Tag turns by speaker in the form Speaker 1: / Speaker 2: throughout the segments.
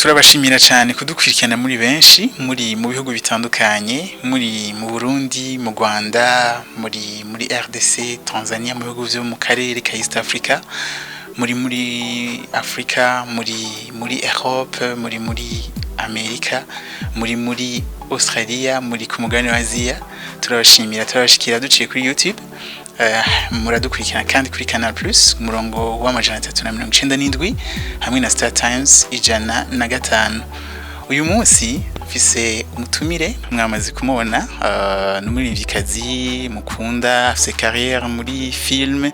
Speaker 1: turabashimira cyane kudukurikirana muri benshi muri mu bihugu bitandukanye muri mu Burundi mu Rwanda muri RDC Tanzania mu bihugu byo mu karere ka East Africa muri Africa muri Europe muri Amerika muri Australia muri ku mugabane wa Asia turabashimira turabashikira duciye kuri YouTube muradukurikirana kandi kuri CANAL+ umurongo wa 397 hamwe na STARTIMES 105. Uyu munsi mfise umutumire mwamaze kumubona n'umuririmvyikazi mukunda afise carrière muri film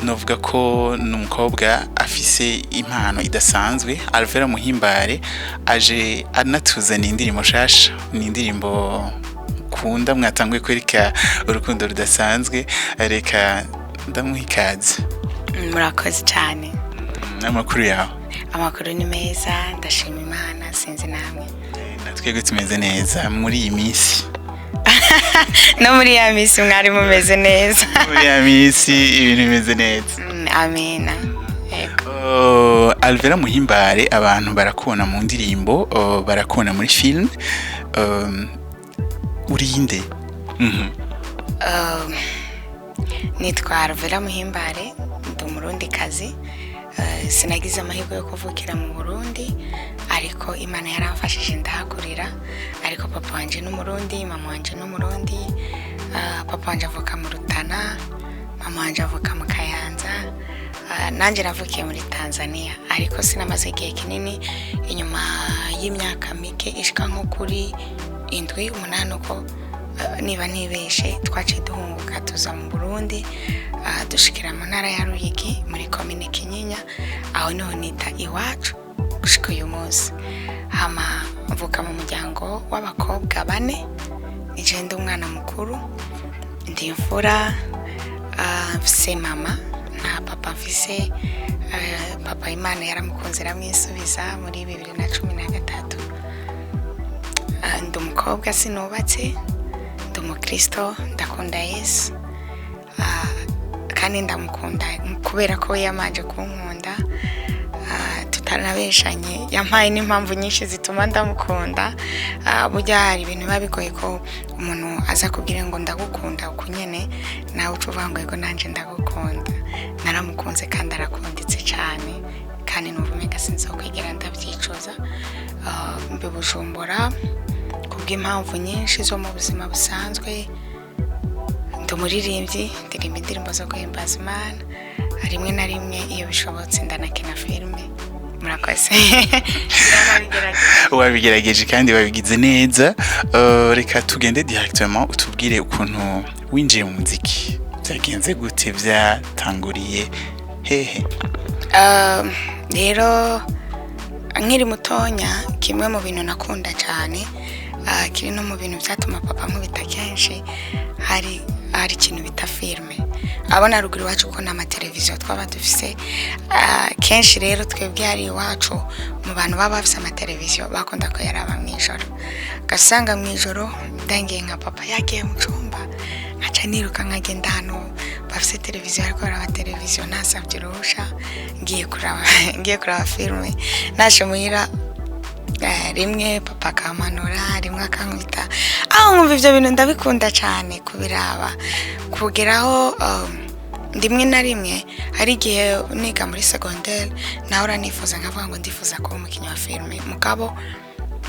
Speaker 1: novuga ko n'umukobwa afise impano idasanzwe Alvella Muhimbare aje anatuzana indirimbo shasha n'indirimbo kunda mwatanguye kwereka urukundo rudasanzwe reka ndamuhikaze.
Speaker 2: Murakoze cyane.
Speaker 1: Amakuru yawe?
Speaker 2: Amakuru ni meza ndashima Imana sinzi namwe.
Speaker 1: Natwego tumeze neza muri iyi minsi.
Speaker 2: No muri ya minsi mwari mumeze neza.
Speaker 1: Muri ya minsi ibintu bimeze neza.
Speaker 2: Amina.
Speaker 1: Alvella Muhimbare abantu barakubona mu ndirimbo barakubona muri film urinde.
Speaker 2: Nitwa Alvella Muhimbare ndi umurundi kazi sinagize amahirwe yo kuvukira mu Burundi ariko Imana yaramfashije ndahakurira ariko papa wanje n'umurundi mama wanje n'umurundi papa wanje avuka mu Rutana mama wanje avuka mu Kayanza nanje navukiye muri Tanzania ariko sinamaze igihe kinini inyuma y'imyaka mike ishika nko kuri 7-8 uko niba ntibeshe twaciye duhunguka tuza mu Burundi dushikira mu ntara ya Ruyigi muri commune Kinyinya aho niho nita iwacu gushika uyu munsi hama mvuka mu muryango w'abakobwa 4 nije ndi umwana mukuru ndi imfura mfise mama na papa mfise papa Imana yaramukunze ramwisubiza muri 2013 ndi umukobwa sinubatse ndi umukristo ndakunda Yesu kandi ndamukunda kubera ko yamanje kunkunda tutanabeshanye yampaye n'impamvu nyinshi zituma ndamukunda burya hari ibintu babigoye ko umuntu aza kubwira ngo ndagukunda ukunyene nawe ucuvuga ngo yego nanje ndagukunda naramukunze kandi arakunditse cyane kandi n'ubumega sinzokwigera ndavyicuza mbe Bujumbura kubw'impamvu nyinshi zo mu buzima busanzwe ndumuririmbyi ndirimba indirimbo zo guhimbaza Imana rimwe na rimwe iyo bishobotse ndanakina filme. Murakoze.
Speaker 1: Wabigerageje kandi babigize neza. Reka tugende directement utubwire ukuntu winjiye mu muziki byagenze gute byatanguriye hehe?
Speaker 2: Rero nkiri mutonya kimwe mu bintu nakunda cyane kiri no mu bintu byatuma papa nkubita kenshi hari ikintu bita filme abona ruguru wacu ko na televiziyo twaba dufise kenshi rero twebwe hari iwacu mu bantu baba bafise amateleviziyo bakunda ko yaraba mwijoro gasanga mwijoro ndangiye nka papa yagiye mu cyumba nkaca niruka nkagenda hano bafise televiziyo ariko baraba televiziyo nasabye uruhusha ngiye kuraba filme nashe muhira rimwe papa kamanura rimwe akankubita aho mu bivyo bintu ndabikunda cyane kubiraba kugeraho ndimwe na rimwe hari igihe niga muri secondaire naho nifuza nkavuga ngo ndifuza kuba umukinnyi wa filme mugabo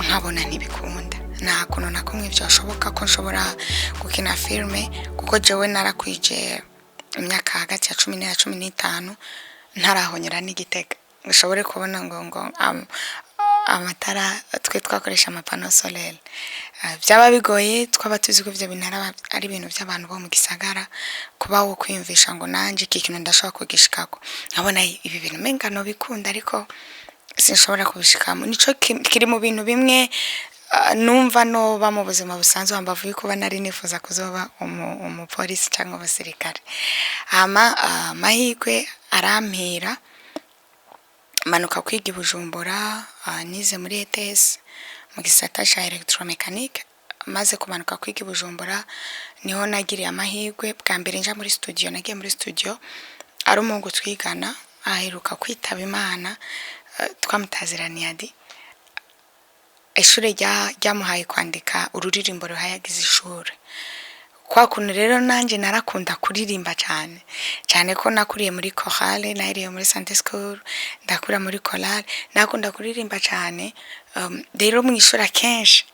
Speaker 2: nkabona ntibikunda nta kuntu na kumwe byashoboka ko nshobora gukina filme kuko jewe narakwije imyaka hagati ya 10 na 15 ntarahonyera n'igitega ushobore kubona ngo amatara twe twakoresha amapano solaire byaba bigoye twaba tuzi ko ivyo bintu ari ibintu by'abantu bo mu gisagara kuba wo kwiyumvisha ngo nanje iki kintu ndashobora kugishikako nkabona ibi bintu menga no bikunda ariko sinshobora kubishikamo nico kiri mu bintu bimwe numva no ba mu buzima busanzwe ambavuye kuba nari nifuza kuzoba umupolisi cyangwa abasirikare hama mahigwe arampira manuka kwiga Bujumbura nize muri ETS mu gisata cya electromechanique maze kumanuka kwiga Bujumbura niho nagiriye amahirwe bwa mbere nja muri studio nagiye muri studio ari umungu twigana aheruka kwitaba Imana twamutaziraniye adi ishure ryamuhaye kwandika ururirimbo ruhayagiza ishure. Kwa kuntu rero nanje narakunda kuririmba cyane cyane ko nakuriye muri chorale, nahiriye muri Sunday school, ndakura muri chorale, nakunda kuririmba cyane. Rero mu ishuri kenshi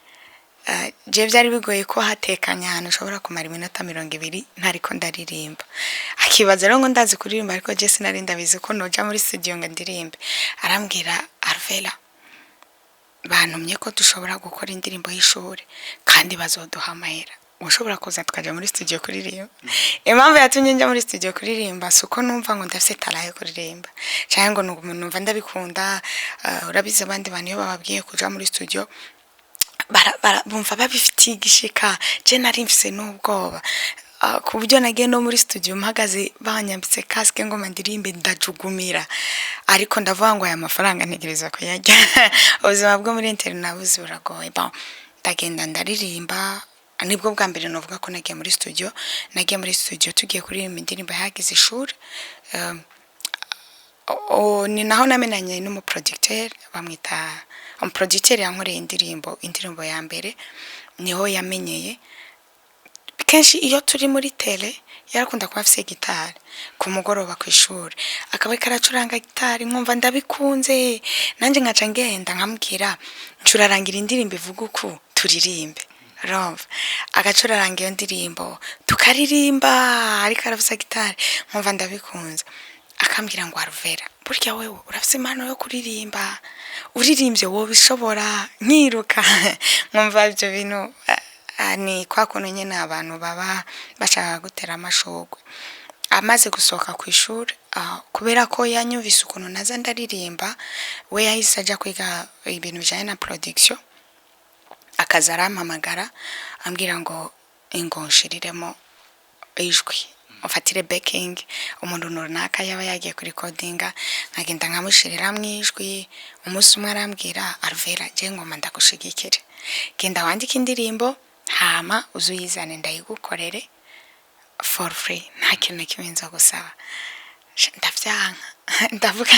Speaker 2: je byari bigoye ko hatekanya ahantu ushobora kumara iminota 20 ntariko ndaririmba. Akibaza rero ngo ndazi kuririmba, ariko je sinari ndabizi ko noja muri studio ngo ndirimbe. Arambwira, Alvella, bantumye ko dushobora gukora indirimbo y'ishuri kandi bazoduha amahera, ushobora kuza tukaja muri studio kuririmba. Impamvu yatumye njya muri studio kuririmba suko numva ngo ndafite talent yo kuririmba cyangwa ngo numva ndabikunda. Urabize abandi bantu iyo bababwiye kuja muri studio bumva babifitiye igishika, je nari mfise n'ubwoba ku buryo nagiye no muri studio mpagaze banyambitse casque ngo mandirimbe ndajugumira, ariko ndavuga ngo aya mafaranga ntegereza ko yajya. Ubuzima bwo muri internet buzi buragoye. Ndagenda ndaririmba. Nibwo bwa mbere novuga ko nagiye muri studio tugiye kuririmba indirimbo yagize ishuri. Ni naho namenanye n'umuproducteur, bamwita umuproducteur yankoreye indirimbo ya mbere, niho yamenyeye. Kenshi iyo turi muri tele yarakunda kuba afise gitari ku mugoroba ku ishuri, akaba karacuranga gitari, nkumva ndabikunze, nanje nkaca ngenda nkamubwira ncurarangira indirimbo ivuga uku turirimbe. Romva agacuraranga iyo ndirimbo tukaririmba, ariko aravuza gitari, nkumva ndabikunze. Akambwira ngo, Alvella, burya wewe urafise impano yo kuririmba, uririmbye wowe bishobora. Nkiruka nkumva ibyo bintu ni kwa kuntu nyene abantu baba bashaka gutera amashogwe. Amaze gusohoka ku ishuri, kubera ko yanyumvise ukuntu naza ndaririmba, we yahise aja kwiga ibintu bijanye na production. Akaza arampamagara ambwira ngo ingonshiriremo ijwi, ufatire backing umuntu runaka yaba yagiye kuri recordinga, nkagenda nkamushirira mwijwi. Umunsi umwe arambwira, Alvella, je ngoma ndagushigikire, genda wandika indirimbo hama uzuyizane ndayigukorere for free, nta kintu kimwe nza gusaba. Ndavyanka, ndavuga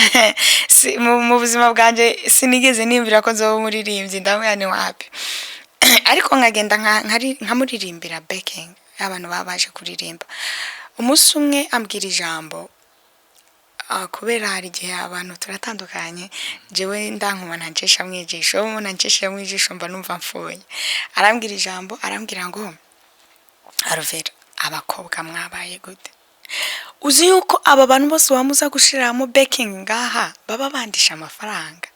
Speaker 2: mu buzima bwanje sinigeze nimvira ko nzoba umuririmbyi, ndamwe ni wapi. Ariko nkagenda nkamuririmbira backing abantu babaje kuririmba. Umunsi umwe ambwira ijambo, kubera hari igihe abantu turatandukanye, jewe ndankuma ntancesha mwijisho, umuntu ancesha mwijisho mba numva mfuye. Arambwira ijambo, arambwira ngo, Alvella, abakobwa mwabaye gute? Uzi yuko aba bantu bose bamuza gushiramo backing ngaha baba bandisha amafaranga,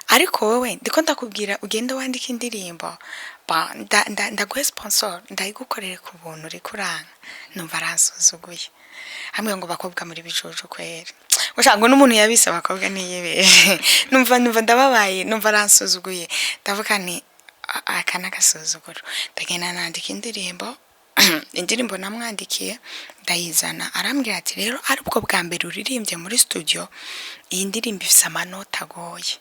Speaker 2: ariko wewe ndiko ndakubwira ugende wandika indirimbo, ndaguhe sponsor, ndayigukorere ku buntu uri kuranga. Numva arasuzuguye, hamwe ngo bakobwa muri bijojo kwera. Ushanga n'umuntu yabise abakobwa niyebeje. Numva ndababaye, numva arasuzuguye. Ndavuga ni akana gasuzuguro. Ndagenda nandika indirimbo namwandikiye ndayizana. Arambwira ati, rero ari ubwo bwa mbere uririmbye muri studio, iyi ndirimbo ifise amanota agoye,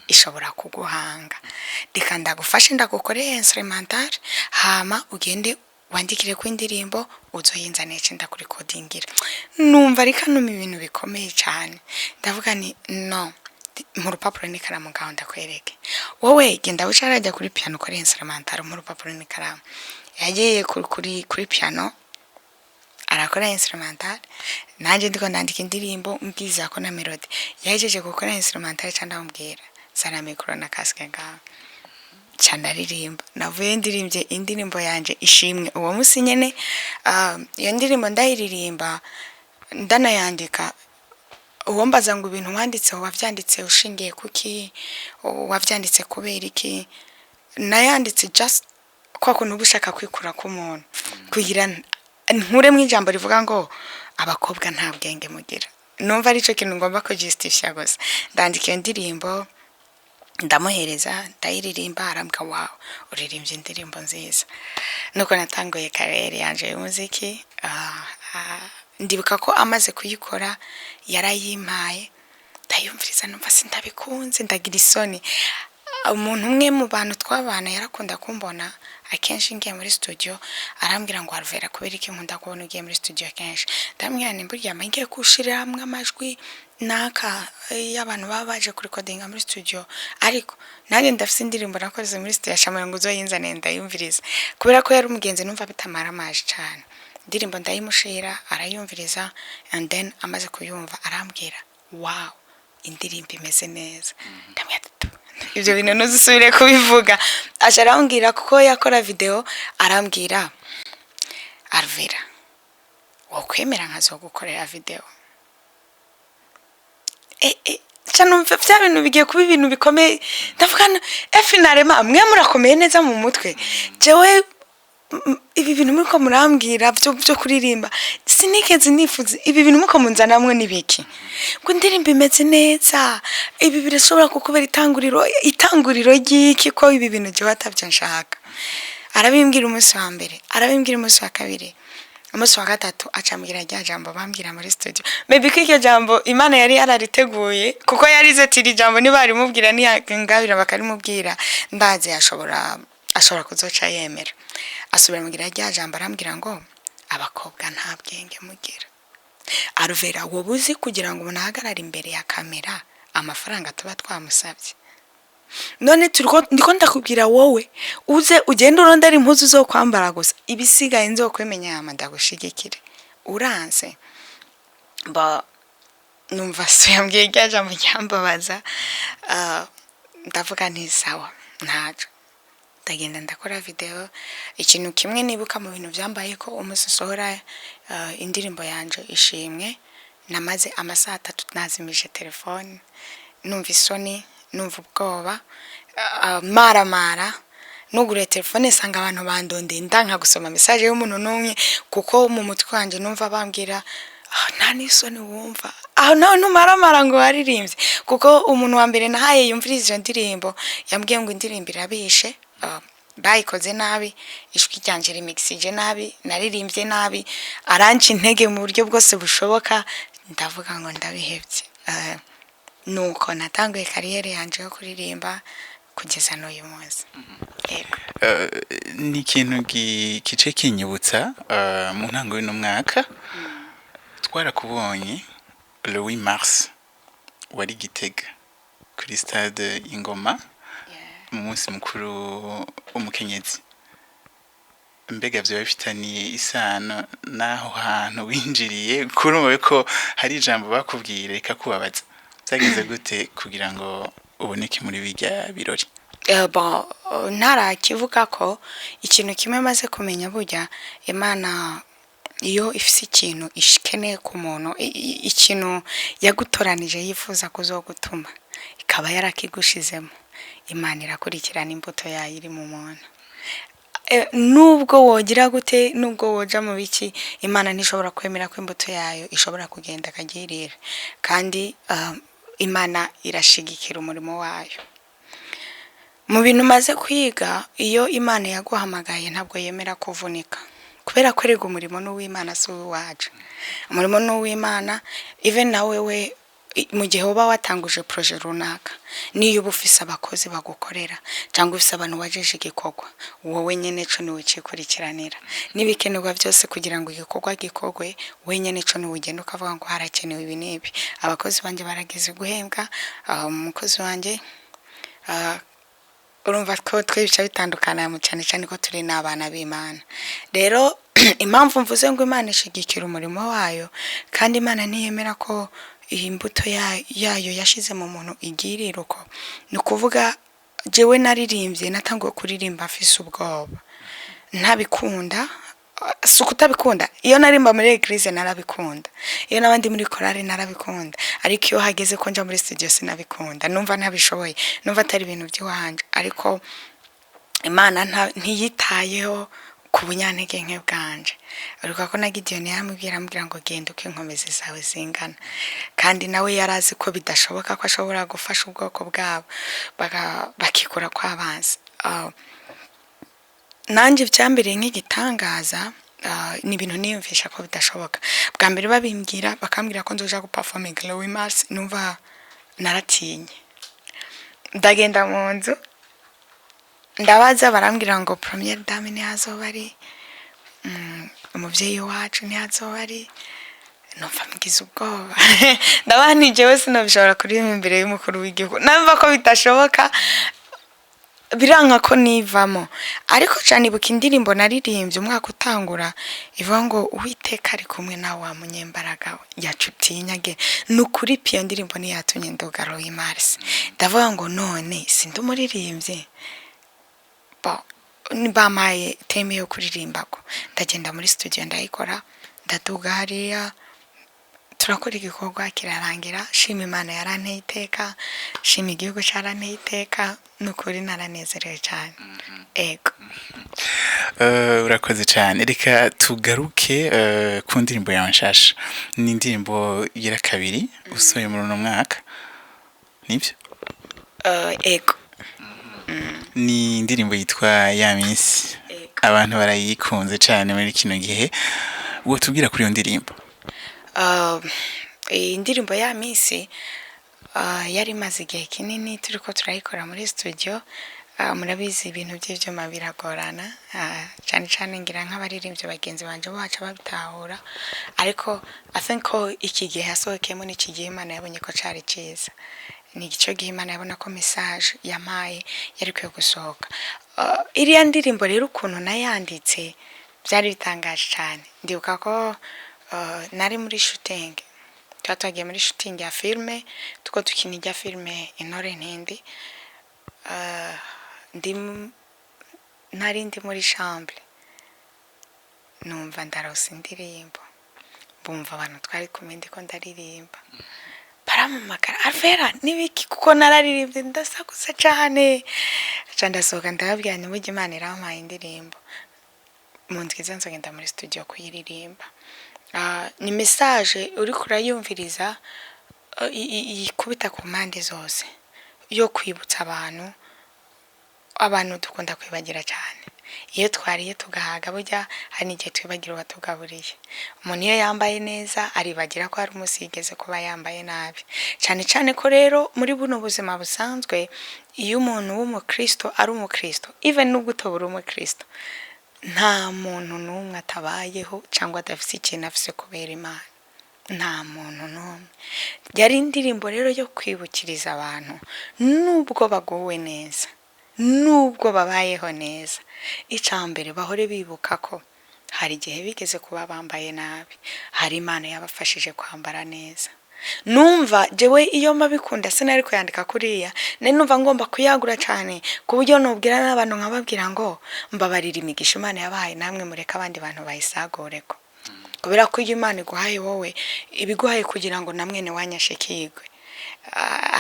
Speaker 2: ishobora kuguhanga. Reka ndagufashe ndagukoreye instrumental, hama ugende wandikire ku indirimbo uzoyinzane cyenda kuri recordingira. Numva rika numi ibintu bikomeye cyane. Ndavuga ni no, mu rupapuro n'ikaramu ngaho ndakwereke. Wowe genda wicarajya kuri piano ukore instrumental, mu rupapuro n'ikaramu. Yagiye kuri piano arakora instrumental, nanje ndiko ndandika indirimbo mbwiza ko na melody. Yajeje gukora instrumental cyanda ndambwira sana micro na casque ngaho cyanda ririmba. Navuye ndirimbye indirimbo yanje ishimwe. Uwo musi nyene iyo ndirimbo ndayiririmba ndanayandika. Uwo mbaza ngo ibintu wanditse wavyanditse ushingiye kuki, wavyanditse kubera iki? Nayanditse just kwa kuntu ubushaka kwikura ku muntu, kugira nkure mu ijambo rivuga ngo abakobwa nta bwenge mugira. Numva ari cyo kintu ngomba ko justify gusa. Ndandika indirimbo ndamuhereza, ndayiririmba, arambwa wow, uririmbye indirimbo nziza. Nuko natangoye karere yanje y'umuziki. Ndibuka ko amaze kuyikora yarayimpaye, ndayumviriza numva sindabikunze, ndagira isoni. umuntu umwe mu bantu twabana yarakunda kumbona akenshi ngiye muri studio arambwira ngo Alvella kubera iki nkunda kubona ugiye muri studio akenshi ndamwira ni burya ngiye kushiramwe amajwi naka y'abantu baba baje kuri recording muri studio ariko nanjye ndafite indirimbo nakoze muri studio yashamwe ngo uzoyinzane ndayumviriza kubera ko yari umugenzi numva bitamara amaje cyane indirimbo ndayimushira arayumviriza and then amaze kuyumva arambwira wow indirimbo imeze neza ndamwira ibyo bintu ntuzisubire kubivuga aje arambwira kuko yakora video arambwira Alvella wokwemera nkazogukorera video cyane bya bintu bigiye kuba ibintu bikomeye ndavugana finalema mwe murakomeye neza mu mutwe jewe ibi bintu muri ko murambwira byo kuririmba sinigeze nifuza ibi bintu muko munzanamwe nibiki ngo ndirimba imeze neza ibi birashobora kukubera itanguriro ry'iki ko ibi bintu je batavye nshaka arabimbwira umunsi wa mbere arabimbwira umunsi wa kabiri umunsi wa gatatu acambwira rya jambo bambwira muri studio maybe kike jambo Imana yari yarariteguye kuko yarize tiri jambo nibari mubwira ni ngabira bakarimubwira ndaze ashobora kuzoca yemera asubira mugira rya jambo arambwira ngo abakobwa nta bwenge mugira Alvella wobuzi kugira ngo unahagarara imbere ya kamera amafaranga tuba twamusabye none ndiko ndakubwira wowe uze ugenda urondera impuzu zo kwambara gusa ibisigaye nzokwemenya yama ndagushigikire uranse ba numva siyambwiye rya jambo ryambabaza ndavuga nti sawa ntaco ndagenda ndakora video ikintu kimwe nibuka mu bintu byambaye ko umunsi sohora indirimbo yanje ishimwe namaze amasaha 3 nazimije telefone numva isoni numva ubwoba maramara nugure telefone sanga abantu bandonde ndanka gusoma message y'umuntu numwe kuko mu mutwe wanje numva bambwira nta nisoni wumva nawe numaramara ngo waririmbye kuko umuntu wa mbere nahaye yumviriza iyo ndirimbo yambwiye ngo indirimbo irabishe bayikoze nabi ijwi ryanje remixije nabi naririmbye nabi aranje intege mu buryo bwose bushoboka ndavuga ngo ndabihebye nuko natanguye kariyere yanje yo kuririmba kugeza n'uyu munsi
Speaker 1: ni ikintu kice kinyibutsa mu ntango y'uno mwaka twarakubonye le 8 mars wari Gitega kuri stade Ingoma mu munsi mukuru w'umukenyezi mbega byo bifitaniye isano naho hantu winjiriye kurumva ko hari ijambo bakubwira ikakubabaza byageze gute kugira ngo uboneke muri bijya birori ntarakivuga ko ikintu kimwe maze kumenya burya Imana iyo ifise ikintu ishikeneye ku muntu ikintu yagutoranije yifuza kuzogutuma ikaba yarakigushizemo Imana irakurikirana imbuto yayo iri mu muntu nubwo wogira gute nubwo woja mu biki Imana ntishobora kwemera ko imbuto yayo ishobora kugenda kagirira kandi Imana irashigikira umurimo wayo mu bintu maze kwiga iyo Imana yaguhamagaye ntabwo yemera kuvunika kubera ko rego umurimo n'uw'Imana si uwaje umurimo n'uw'Imana even nawe we mu gihe uba watanguje projet runaka niyo ubufisa abakozi bagukorera cyangwa ufisa abantu wajeje igikorwa wowe nyene cyo ni ukikurikiranira nibikenerwa byose kugira ngo igikorwa gikogwe wenyene cyo ni ugenda ukavuga ngo harakenewe ibi nibi abakozi banje barageze guhembwa umukozi wanje urumva ko twibica bitandukana mu cyane cyane ko turi n'abana b'Imana rero impamvu mvuze ngo Imana ishigikira umurimo wayo kandi Imana ntiyemera ko iyi mbuto yayo yashize mu muntu igirira uko ni ukuvuga jewe naririmbye natanguye kuririmba afise ubwoba ntabikunda sukutabikunda iyo narimba muri eglise narabikunda iyo nabandi muri chorale narabikunda ariko iyo hageze ko nja muri studio sinabikunda numva ntabishoboye numva atari ibintu by'wanje ariko Imana ntiyitayeho ku bunyantege nke bwanje ariko ko na Gideon yamubwira ngo genda uko inkomezi zawe zingana kandi nawe yarazi ko bidashoboka ko ashobora gufasha ubwoko bwabo bakikura kwabanza nanje byambere nk'igitangaza ni ibintu niyumvisha ko bidashoboka bwa mbere babimbwira bakambwira ko nzoja guperforming le 8 mars numva naratinye ndagenda mu nzu
Speaker 2: ndabaza barambwira ngo première dame ni hazoba ari umuvyeyi wacu ni hazoba ari numva mgize ubwoba ndabana jewe sinabishobora kuririmba imbere y'umukuru w'igihugu numva ko bitashoboka biranka ko nivamo ariko cyane ibuka indirimbo naririmbye umwaka utangura ivuga ngo Uwiteka ari kumwe nawe wa munyembaraga yacutinyage nukuri piyo ndirimbo ni yatumye ndogaro y'Imars ndavuga ngo none sindi umuririmbye bamaye teme yo kuririmba ko ndagenda muri studio ndayikora ndaduga hariya turakora igikorwa kirarangira shima Imana yaranteye iteka shima igihugu cyaranteye iteka nukuri naranezerewe cyane ego
Speaker 1: urakoze cyane reka tugaruke ku ndirimbo yawe nshasha ni indirimbo gira kabiri usoye muri uno mwaka nibyo
Speaker 2: ego
Speaker 1: ni indirimbo yitwa YA MISI abantu barayikunze cyane muri kino gihe uwo tubwira kuri iyo ndirimbo
Speaker 2: indirimbo YA MISI yari maze igihe kinini turiko turayikora muri studio murabizi ibintu by'ivyuma biragorana cyane cyane ngira nk'abaririmbye bagenzi banje baca babitahura ariko I think ko iki gihe hasohokemo n'iki gihe Imana yabonye ko cari ciza ni igico gihe Imana yabona ko message yamaye yari kwiye gusohoka iriya ndirimbo rero ukuntu nayanditse byari bitangaje cyane ndibuka ko nari muri shooting twatagiye muri shooting ya filme tuko tukinijya filme Intore Ntindi nari ndi muri chambre numva ndarose indirimbo bumva abantu twari kumwe ndiko ndaririmba baramamagara Alvella nibiki kuko nararirimbye ndasakuza cyane ndasohoka ndababwira ni burya Imana irampaye indirimbo mu nzwiza nzogenda muri studio kuyiririmba ni message uri kurayumviriza ikubita ku mpande zose yo kwibutsa abantu dukunda kwibagira cyane iyo twariye tugahaga burya hari igihe twibagira uwatugaburiye umuntu iyo yambaye neza aribagira ko hari umunsi yigeze kuba yambaye nabi cyane cyane ko rero muri buno buzima busanzwe iyo umuntu w'umukristo ari umukristo even nubwo utobura umukristo nta muntu n'umwe atabayeho cyangwa adafite ikintu afise kubera Imana nta muntu n'umwe yari indirimbo rero yo kwibukiriza abantu nubwo bagowe neza nubwo babayeho neza icambere bahore bibuka ko hari igihe bigeze kuba bambaye nabi hari Imana yabafashije kwambara neza numva jewe iyo mabikunda sinari kuyandika kuriya numva ngomba kuyagura cyane ku buryo nubwira n'abantu nkababwira ngo mbabarira imigisha Imana yabahaye namwe mureka abandi bantu bayisagoreko kubera ko Imana iguhaye wowe ibiguhaye kugira ngo namwene wanyashikirwe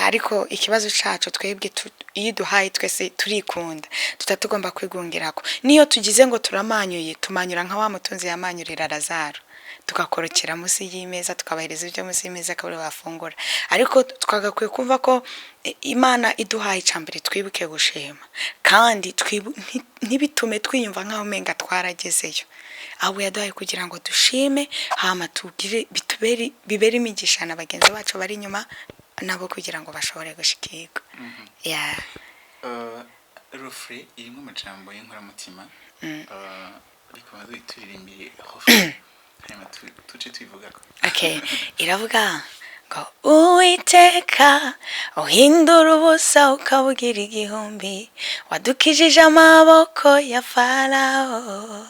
Speaker 2: ariko ikibazo cyacu twebwe iyo duhaye twese turikunda tutatugomba kwigungirako niyo tugize ngo turamanyuye tumanyura nka wa mutunzi yamanyurira Lazaro tugakorokera munsi y'imeza tukabahereza ibyo munsi y'imeza kaburi bafungura ariko twagakwiye kumva ko Imana iduhaye icambere twibuke gushima kandi ntibitume twiyumva nkaho umenga twaragezeyo abo yaduhaye kugira ngo dushime hama tugire bibere imigisha na bagenzi bacu bari inyuma nabo kugira ngo bashobore gushikirwa
Speaker 1: Rufre irimo amajambo y'inkoramutima ariko baduturirimbire hanyuma tuce twivuga ko
Speaker 2: iravuga ngo Uwiteka uhindura ubusa ukabugira igihumbi wadukijije amaboko ya Farawo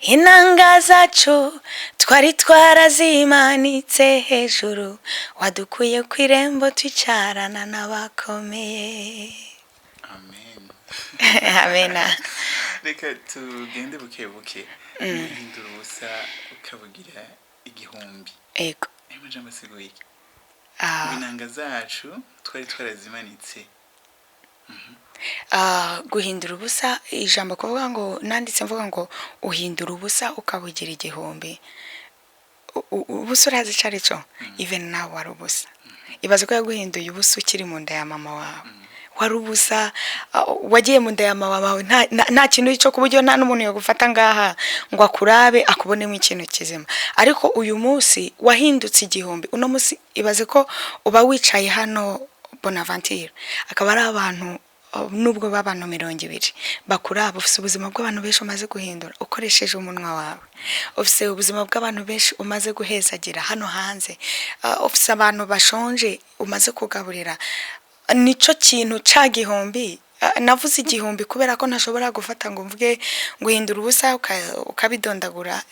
Speaker 2: inanga zacu twari twarazimanitse hejuru wadukuye ku irembo twicarana n'abakomeye amen
Speaker 1: reka tugende buke buke uhindura ubusa ukabugira igihumbi
Speaker 2: ego
Speaker 1: amajambo asiguye inanga zacu twari twarazimanitse
Speaker 2: guhindura ubusa ijambo kuvuga ngo nanditse mvuga ngo uhindura ubusa ukabugira igihumbi ubusa urazi carico even nawe wari ubusa ibaze ko yaguhinduye ubusa ukiri mu nda ya mama wawe wari ubusa wagiye mu nda ya mama wawe nta kintu cyo kuburyo nta n'umuntu yo gufata ngaha ngo akurabe akubonemo ikintu kizima ariko uyu munsi wahindutse igihumbi uno munsi ibaze ko uba wicaye hano Bonaventure akaba ari abantu nubwo b'abantu 200 bakuraba ufise ubuzima bw'abantu benshi umaze guhindura ukoresheje umunwa wawe, ufise ubuzima bw'abantu benshi umaze guhezagira hano hanze, ufise abantu bashonje umaze kugaburira. Nico kintu ca gihumbi, navuze igihumbi kubera ko ntashobora gufata ngo mvuge ngo hindura ubusa ukabidondagura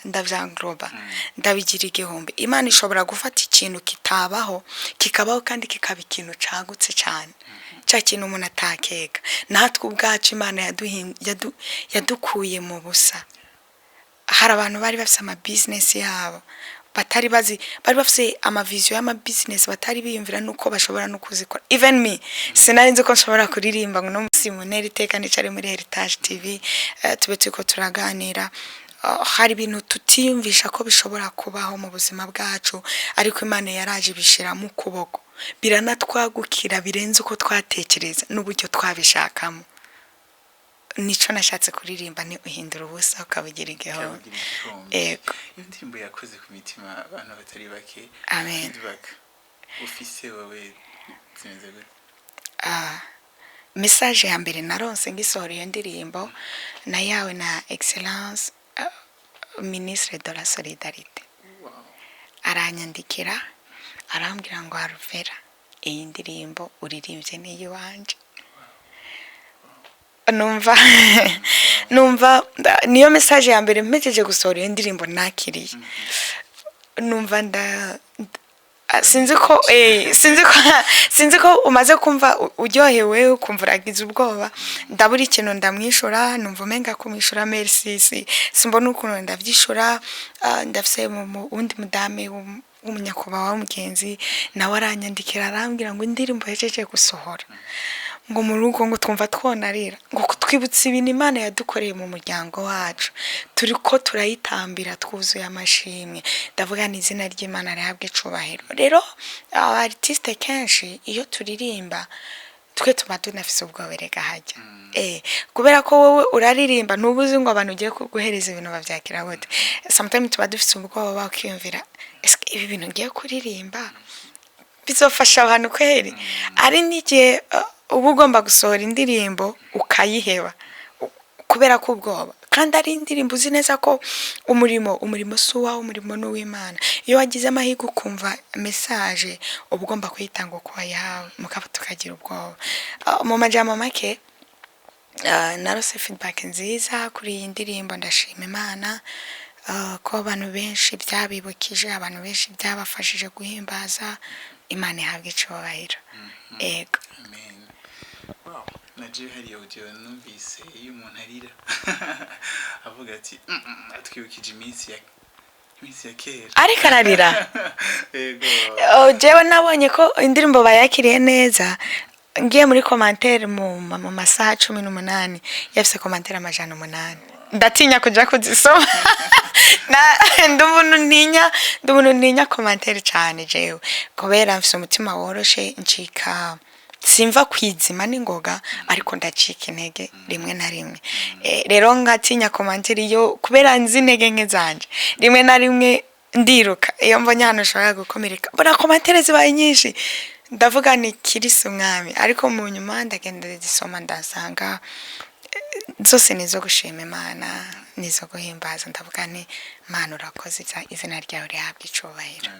Speaker 2: ndavyangloba ndabigira igihumbi. Imana ishobora gufata ikintu kitabaho kikabaho kandi kikaba ikintu cagutse cyane, ca kintu umuntu atakeka. Natwe ubwacu Imana yadukuye mu busa. Hari abantu bari bafise ama business yabo batari bari bafise ama vision y'ama business batari biyumvira nuko bashobora no kuzikora. Even me sinari nzi ko nshobora kuririmba ngo no musimoneri teka nicare muri Heritage TV tube tuko turaganira. Hari ibintu tutiyumvisha ko bishobora kubaho mu buzima bwacu, ariko Imana yaraje bishira mu kuboko, biranatwagukira birenze uko twatekereza n'uburyo twabishakamo. Nico nashatse kuririmba ni uhindura ubusa ukabugira igihombo. Ego
Speaker 1: indirimbo yakoze ku mitima abantu batari bake.
Speaker 2: Amen.
Speaker 1: Ufise wowe zimeze gute?
Speaker 2: Message ya mbere naronse ngisohora iyo ndirimbo na yawe na excellence ministre de la solidarité. Aranyandikira arambwira ngo Alvella iyi ndirimbo uririmbye niyi wanje. Numva niyo message ya mbere mpejeje gusohora iyo ndirimbo nakiriye. Numva sinzi ko umaze kumva uryohewe ukumva uragize ubwoba. Ndabura ikintu ndamwishura, numva umenga kumwishura merci simbona ukuntu ndavyishura. Ndafise undi mudame w'umunyakubawa w'umugenzi nawe aranyandikira arambwira ngo indirimbo yejeje gusohora ngo mu rugo ngo twumva twonarira ngo twibutse ibintu Imana yadukoreye mu muryango wacu, turiko turayitambira twuzuye amashimwe. Ndavuga ni izina ry'Imana rihabwe icubahiro. Rero artiste kenshi iyo turirimba twe tuba tunafise ubwoberega hajya kubera ko wowe uraririmba ntubuzi ngo abantu ugiye kuguhereza ibintu bavyakira gute. Sometimes tuba dufise ubwoba ukiyumvira eske ibi bintu ngiye kuririmba bizofasha abantu kweri. Ari n'igihe uba ugomba gusohora indirimbo ukayiheba kubera ko ubwoba, kandi ari indirimbo uzi neza ko umurimo suwa umurimo n'uw'Imana. Iyo wagize amahirwe ukumva message uba ugomba kuyitanga uko yahawe mukaba tukagira ubwoba. Mu majambo make narose feedback nziza kuri iyi ndirimbo. Ndashima Imana ko abantu benshi byabibukije, abantu benshi byabafashije guhimbaza. Imana ihabwe icubahiro. Ego
Speaker 1: naje hari audio numvise iyo umuntu arira avuga ati atwibukije iminsi ya kera
Speaker 2: ariko ararira.
Speaker 1: Ego
Speaker 2: jewe nabonye ko indirimbo bayakiriye neza. Ngiye muri commentaire mu masaha 18 yafise commentaire 800. Ndatinya kuja kuzisoma ndumuntu ntinya commentaire cyane jewe kubera mfise umutima woroshe ncika simva kwizima n'ingoga ariko ndacika intege rimwe na rimwe. Rero ngatinya commentaire yo kubera nzi intege nke zanje rimwe na rimwe ndiruka iyo mbonye hano shaka gukomereka bona commentaire zibaye nyinshi ndavuga ni kirisi umwami, ariko mu nyuma ndagenda zisoma ndasanga zose nizo gushima Imana nizo guhimbaza. Ndavuga ni Mana urakoze izina ryawe rihabwe icubahiro.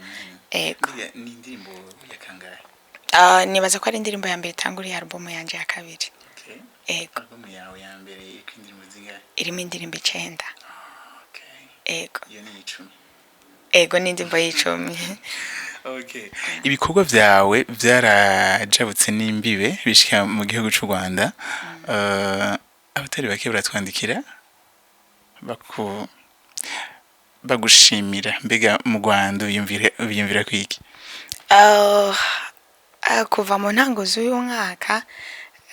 Speaker 2: Ego
Speaker 1: ni indirimbo ya kangahe?
Speaker 2: Nibaza ko ari indirimbo ya mbere itanguriye album yanje ya kabiri. Ego
Speaker 1: album yawe ya mbere iriko indirimbo zingahe?
Speaker 2: Irimo indirimbo 9. Ego
Speaker 1: iyo ni 10.
Speaker 2: Ego ni indirimbo y'10.
Speaker 1: Okay. Ibikorwa vyawe vyarajabutse n'imbibe bishika mu gihugu cy'u Rwanda. Abatari bake baratwandikira bagushimira. Mbega mu Rwanda uyumvira kwiki?
Speaker 2: Kuva mu ntango z'uyu mwaka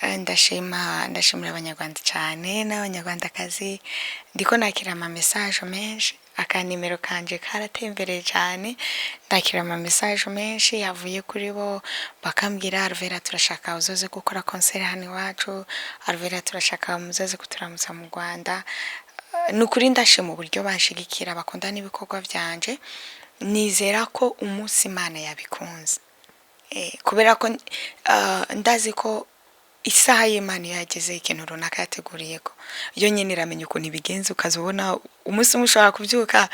Speaker 2: ndashimira abanyarwanda cyane n'abanyarwandakazi. Ndiko nakira ama message menshi, akanimero kanje karatembereye cyane. Ndakira ama message menshi yavuye kuri bo bakambwira Alvella turashaka uzoze gukora concert hano iwacu, Alvella turashaka muzoze kuturamutsa mu Rwanda. Nukuri ndashima uburyo banshigikira bakunda n'ibikorwa byanje. Nizera ko umunsi Imana yabikunze kubera ko ndazi ko isaha y'Imana yageze ikintu runaka yateguriye ko yo nyine iramenya ukuntu ibigenza ukazubona umunsi umwe ushobora kubyuka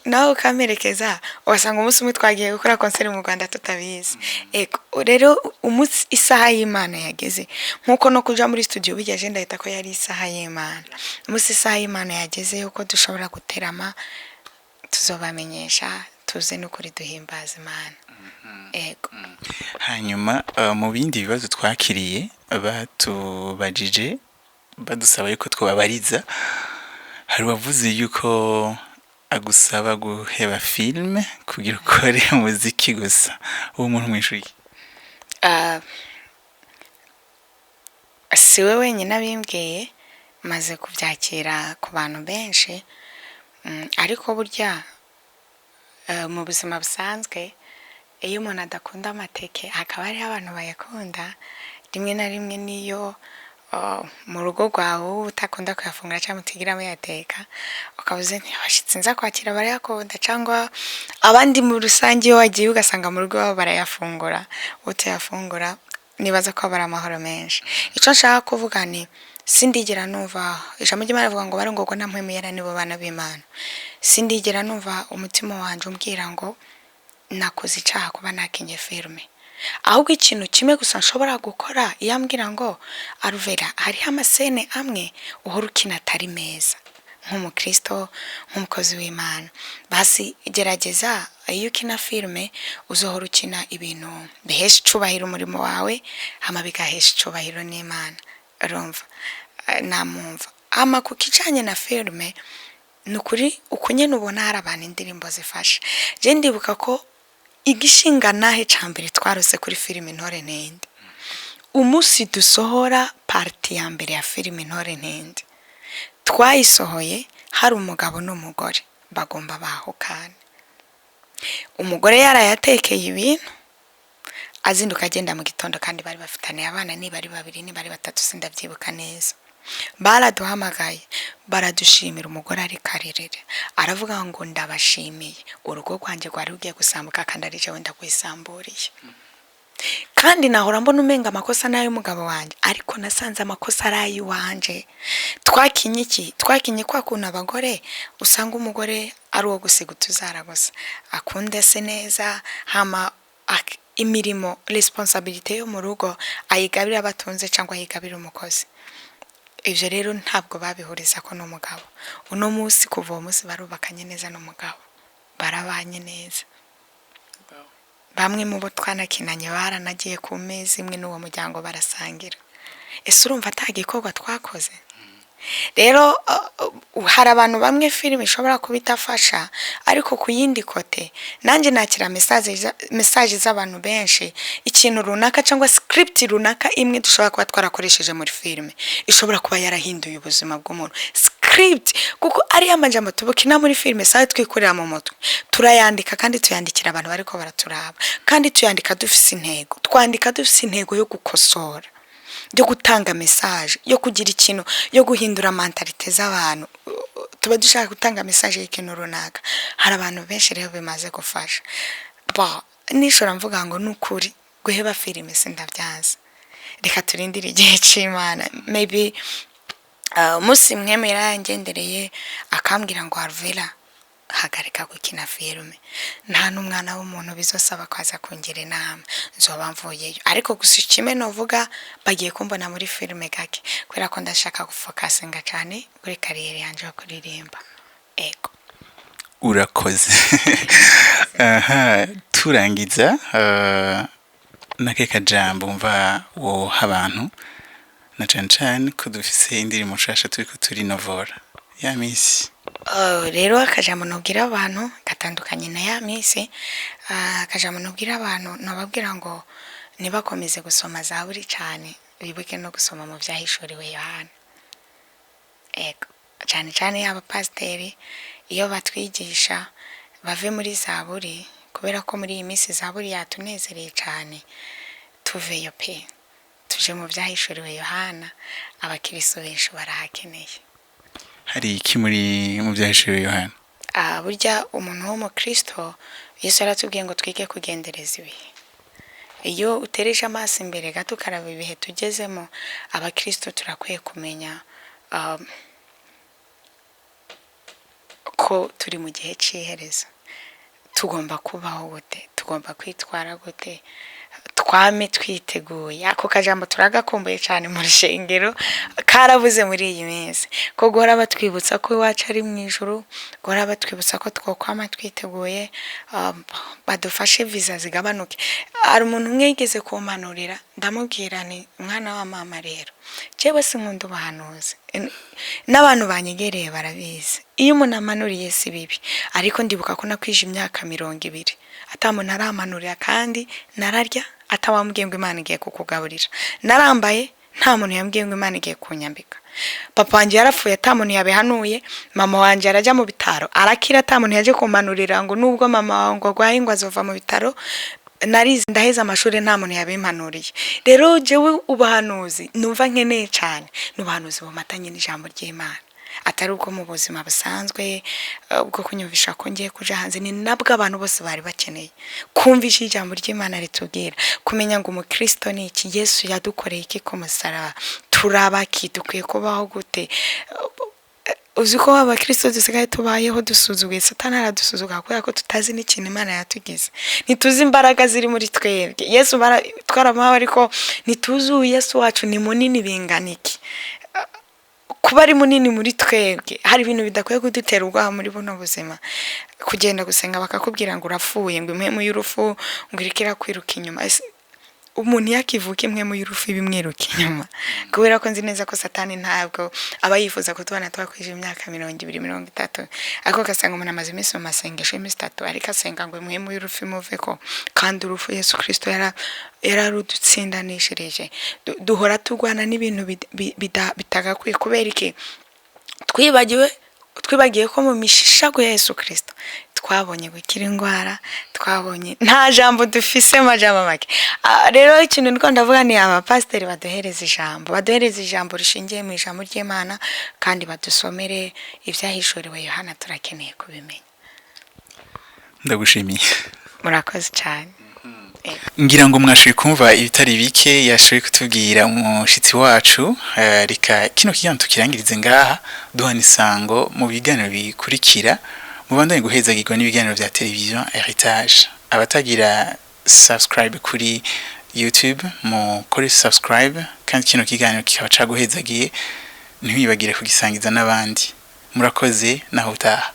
Speaker 2: nawe ukamerekeza wasanga umunsi umwe twagiye gukora concert mu Rwanda tutabizi rero umunsi isaha y'Imana yageze nkuko no kuja muri studio bijya agenda yita ko yari isaha y'Imana umunsi isaha y'Imana yageze yuko dushobora guterama tuzobamenyesha tuze n'ukuri duhimbaza Imana.
Speaker 1: Hanyuma mu bindi bibazo twakiriye batubajije badusaba yuko twababariza hari wavuze yuko agusaba guheba filme kugira ukore umuziki gusa uwo muntu mwishuye
Speaker 2: siwe wenyine abimbwiye maze kubyakira ku bantu benshi ariko burya mu buzima busanzwe iyo umuntu adakunda amateke hakaba hariho abantu bayakunda rimwe na rimwe niyo mu rugo rwawe utakunda kuyafungura cyangwa utigiramo yateka ukavuze ntibashitse nza kwakira barayakunda cyangwa abandi mu rusange iyo wagiye ugasanga mu rugo babo barayafungura utayafungura nibaza ko bari amahoro menshi icyo nshaka kuvuga ni sindigera numva ijambo ry'Imana rivuga ngo barongorwa na mpwemu yera nibo bana b'Imana sindigera numva umutima wanje umbwira ngo nakoze icyaha kuba nakinye filme ahubwo ikintu kimwe gusa nshobora gukora iyo ambwira ngo Alvella hariho amasene amwe uhora ukina atari meza nk'umukristo nk'umukozi w'Imana basi gerageza iyo ukina filme uzohora ukina ibintu bihesha icubahiro umurimo wawe hama bigahesha icubahiro n'Imana urumva namumva ama ku kijanye na filme nukuri ukunye nubona hari abantu indirimbo zifasha je ndibuka ko igishinga nahe cambere twarose kuri filime Intore Ntende umusi dusohora party ya mbere ya filime Intore Ntende twayisohoye hari umugabo n'umugore bagomba bahukana umugore yarayatekeye ibintu azinduka agenda mu gitondo kandi bari bafitaniye abana ni bari babiri ni bari batatu sindavyibuka neza baraduhamagaye baradushimira umugore ari karirire aravuga ngo ndabashimiye urugo rwanje rwari rugiye gusambuka kandi ari je wenda kwisamburiye kandi nahora mbona umenga amakosa nayo umugabo wanje ariko nasanze amakosa arayi wanje twakinye kwa kuna abagore usanga umugore ari uwo gusiga utuzara gusa akunde se neza hama imirimo responsibility yo mu rugo ayigabira abatunze cyangwa ayigabira umukozi ivyo rero ntabwo babihuriza ko n'umugabo uno munsi kuva umunsi barubakanye neza n'umugabo barabanye neza bamwe mu bo twanakinanye baranagiye ku mezi imwe n'uwo muryango barasangira ese urumva atagikorwa twakoze rero hari abantu bamwe filime ishobora kubitafasha ariko ku yindi kote nanje nakira message z'abantu benshi ikintu runaka cyangwa script runaka imwe dushobora kuba twarakoresheje muri filime ishobora kuba yarahinduye ubuzima bw'umuntu script kuko ari amajambo tubukina muri filime sawe twikurira mu mutwe turayandika kandi tuyandikira abantu bariko baraturaba kandi tuyandika dufise intego twandika dufise intego yo gukosora yo gutanga message yo kugira ikintu yo guhindura mentalite z'abantu tuba dushaka gutanga message y'ikintu runaka hari abantu benshi rero bimaze gufasha nishora mvuga ngo nukuri guheba filime sindavyaza reka turindire igihe c'Imana maybe musi mweme yarangendereye akambwira ngo Alvella hagarika gukina filme nta n'umwana w'umuntu bizosaba kwaza kungira inama nzoba mvuyeyo ariko gusa ikime novuga bagiye kumbona muri filme gake kubera ko ndashaka gufokasinga cyane kuri kariyeri yanje yo kuririmba ego
Speaker 1: urakoze turangiza nake kajambo mva wo abantu na cyane ko dufise indirimbo nshasha turiko turi novora ya misi
Speaker 2: rero akajambo nubwira abantu gatandukanye na ya misi akajambo nubwira abantu nababwira ngo nibakomeze gusoma zaburi cyane bibuke no gusoma mu byahishuriwe Yohana ego cyane yaba pasiteri iyo batwigisha bave muri zaburi kubera ko muri iyi misi zaburi yatunezereye cyane tuveyo pe tuje mu byahishuriwe Yohana abakiristo benshi barahakeneye
Speaker 1: hari iki muri mu byahishuriwe Yohana
Speaker 2: burya umuntu w'umukristo Yesu aratubwiye ngo twige kugendereza ibihe iyo utereje amaso imbere gato ukaraba ibihe tugezemo abakristo turakwiye kumenya ko turi mu gihe cy'iherezo. Tugomba kubaho gute, tugomba kwitwara gute, twame twiteguye. Ako kajambo turagakumbuye cyane mu rushengero, karabuze muri iyi minsi, ko guhora batwibutsa ko iwacu ari mu ijuru, guhora batwibutsa ko twokwama twiteguye, badufashe visa zigabanuke. Hari umuntu umwe yigeze kumpanurira, ndamubwira ni mwana wa mama rero, jewe sinkunda ubuhanuzi, n'abantu banyegereye barabizi, iyo umuntu amanuriye si bibi, ariko ndibuka ko nakwije imyaka 20 atamuntu aramanurira, kandi nararya atawambwiye ngo Imana igiye kukugaburira, narambaye nta muntu yambwiye ngo Imana igiye kunyambika, papa wanjye yarapfuye atamuntu yabihanuye, mama wanjye arajya mu bitaro arakira atamuntu yaje kumanurira ngo nubwo mama wanjye agwaye ngo azova mu bitaro, narize ndaheza amashuri nta muntu yabimpanuriye. Rero jewe ubuhanuzi numva nkeneye cyane, n'ubuhanuzi bumatanye n'ijambo ry'Imana, atari ubwo mu buzima busanzwe bwo kunyumvisha ko ngiye kuja hanze. Ni nabwo abantu bose bari bakeneye kumvisha ijambo ry'Imana ritubwira, kumenya ngo umukristo ni iki, Yesu yadukoreye iki ku musaraba, turabaki, dukwiye kubaho gute. Uzi ko abakristo dusigaye tubayeho dusuzuguye, Satani aradusuzuga kubera ko tutazi n'ikintu Imana yatugize, ntituzi imbaraga ziri muri twebwe. Yesu twaramaho, ariko ntituzi Yesu wacu ni munini bingana iki. Kuba ari munini muri twebwe, hari ibintu bidakwiye kudutera ubwoba muri buno buzima. Kugenda gusenga bakakubwira ngo urapfuye, ngo impemu y'urufu ngo irikira kwiruka inyuma. Umuntu yakivuka impemu y'urufu ibimwiruka inyuma, kubera ko nzi neza ko Satani ntabwo aba yifuza kutubona twakwije imyaka 20-30, ariko gasanga umuntu amaze iminsi mu masengesho y'iminsi 3, ariko asenga ngo impemu y'urufu imuve ko, kandi urufu Yesu Kristo yararudutsindanishirije. Duhora turwana n'ibintu bitagakwiye, kubera iki twibagiye ko mu mishishago ya Yesu Kristo twabonye gukira indwara, twabonye nta jambo dufise majambo make. Rero ikintu ndiko ndavuga ni abapasiteri baduhereza ijambo rishingiye mu ijambo ry'Imana, kandi badusomere ivyahishuriwe Yohana, turakeneye kubimenya.
Speaker 1: Ndagushimiye,
Speaker 2: murakoze cyane.
Speaker 1: Ngira ngo mwashoboye kumva ibitari bike yashoboye kutubwira umushitsi wacu. Reka kino kiganiro tukirangirize ngaha, duhana isango mu biganiro bikurikira. Mubandanye guhezagirwa n'ibiganiro vya television Heritage. Abatagira subscribe kuri YouTube, kuri subscribe, kandi kino kiganiro kikaba caguhezagiye, ntibibagire kugisangiza n'abandi. Murakoze, naho utaha.